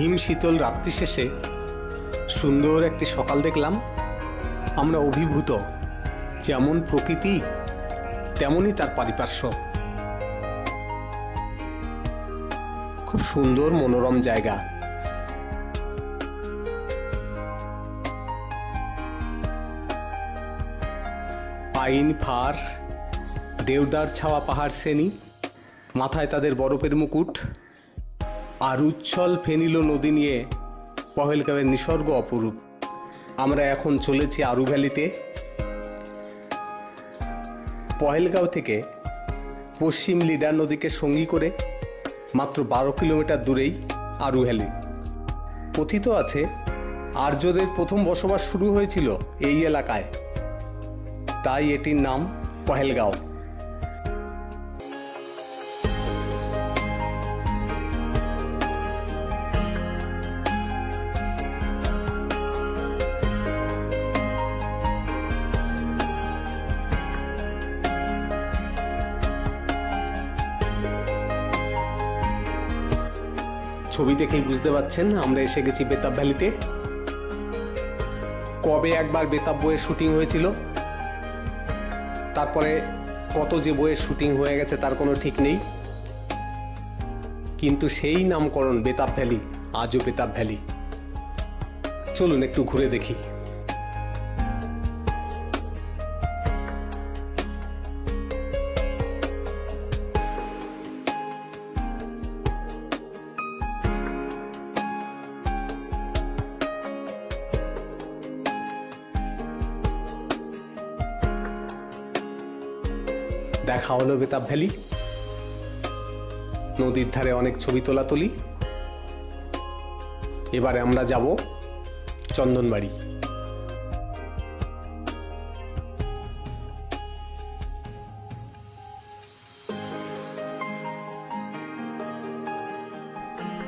হিম শীতল রাত্রি শেষে সুন্দর একটি সকাল দেখলাম। আমরা অভিভূত, যেমন প্রকৃতি তেমনই তার পারিপার্শ্ব। খুব সুন্দর মনোরম জায়গা। পাইন, ফার, দেওদার ছাওয়া পাহাড় শ্রেণী, মাথায় তাদের বরফের মুকুট, আর উচ্ছল ফেনিলো নদী নিয়ে পহেলগাঁওয়ের নিসর্গ অপরূপ। আমরা এখন চলেছি আরু ভ্যালিতে। পহেলগাঁও থেকে পশ্চিম লিডার নদীকে সঙ্গী করে মাত্র 12 কিলোমিটার দূরেই আরু ভ্যালি। কথিত আছে আর্যদের প্রথম বসবাস শুরু হয়েছিল এই এলাকায়, তাই এটির নাম পহেলগাঁও। ছবি দেখেই বুঝতে পারছেন আমরা এসে গেছি বেতাব ভ্যালিতে। কবে একবার বেতাব বইয়ের শুটিং হয়েছিল, তারপরে কত যে বইয়ের শুটিং হয়ে গেছে তার কোনো ঠিক নেই, কিন্তু সেই নামকরণ বেতাব ভ্যালি আজও বেতাব ভ্যালি। চলুন একটু ঘুরে দেখি। দেখা হলো বেতাব ভ্যালি। নদীর ধারে অনেক ছবি তোলাতুলি। এবারে আমরা যাব চন্দনবাড়ি।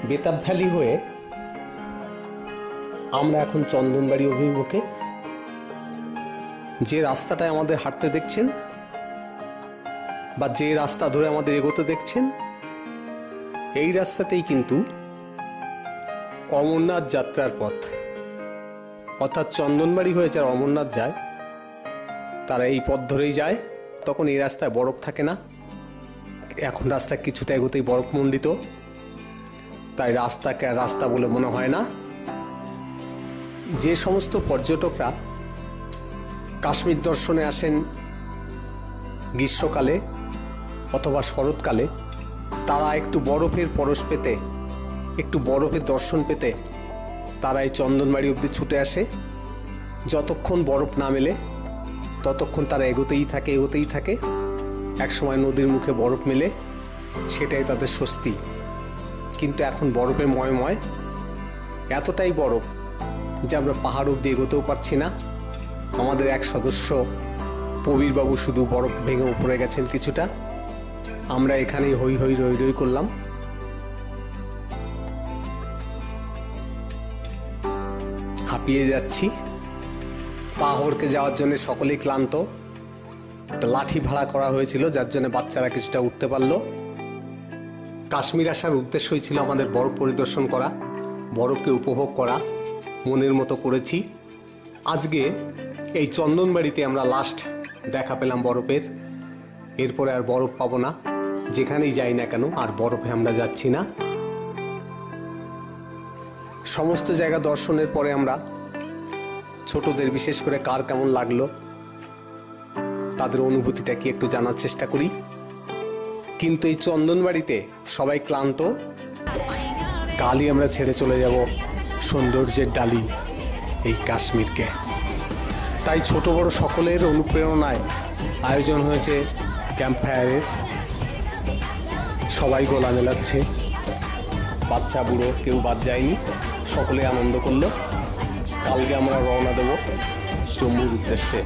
বেতাব ভ্যালি হয়ে আমরা এখন চন্দনবাড়ি অভিমুখে। যে রাস্তাটায় আমাদের হাঁটতে দেখছেন বা যে রাস্তা ধরে আমাদের এগোতে দেখছেন, এই রাস্তাতেই কিন্তু অমরনাথ যাত্রার পথ। অর্থাৎ চন্দনবাড়ি হয়ে যারা অমরনাথ যায় তারা এই পথ ধরেই যায়। তখন এই রাস্তায় বরফ থাকে না, এখন রাস্তা কিছুটা এগোতেই বরফ মণ্ডিত, তাই রাস্তাকে আর রাস্তা বলে মনে হয় না। যে সমস্ত পর্যটকরা কাশ্মীর দর্শনে আসেন গ্রীষ্মকালে অথবা শরৎকালে, তারা একটু বরফের পরশ পেতে, একটু বরফের দর্শন পেতে তারা এই চন্দনবাড়ি অবধি ছুটে আসে। যতক্ষণ বরফ না মেলে ততক্ষণ তারা এগোতেই থাকে। একসময় নদীর মুখে বরফ মেলে, সেটাই তাদের স্বস্তি। কিন্তু এখন বরফে ময়, এতটাই বরফ যে আমরা পাহাড় অবধি এগোতেও পারছি না। আমাদের এক সদস্য প্রবীরবাবু শুধু বরফ ভেঙে উপরে গেছেন কিছুটা। আমরা এখানেই হই রই করলাম। হাঁপিয়ে যাচ্ছি। পাহাড়কে যাওয়ার জন্য সকলেই ক্লান্ত। একটা লাঠি ভাড়া করা হয়েছিল, যার জন্য বাচ্চারা কিছুটা উঠতে পারলো। কাশ্মীর আসার উদ্দেশ্যই ছিল আমাদের বরফ পরিদর্শন করা, বরফকে উপভোগ করা। মনের মতো করেছি। আজকে এই চন্দনবাড়িতে আমরা লাস্ট দেখা পেলাম বরফের। এরপরে আর বরফ পাবো না, যেখানেই যাই না কেন আর বরফে আমরা যাচ্ছি না। সমস্ত জায়গা দর্শনের পরে আমরা ছোটদের, বিশেষ করে কার কেমন লাগলো তাদের অনুভূতিটা কি একটু জানার চেষ্টা করি। কিন্তু এই চন্দনবাড়িতে সবাই ক্লান্ত। কালই আমরা ছেড়ে চলে যাব সৌন্দর্যের ডালি এই কাশ্মীরকে। তাই ছোট বড় সকলের অনুপ্রেরণায় আয়োজন হয়েছে ক্যাম্প ফায়ারের। সবাই গলা মেলাচ্ছে, বাচ্চা বুড়ো কেউ বাদ যায়নি, সকলে আনন্দ করলো। কালকে আমরা রওনা দেব জম্মুর উদ্দেশ্যে।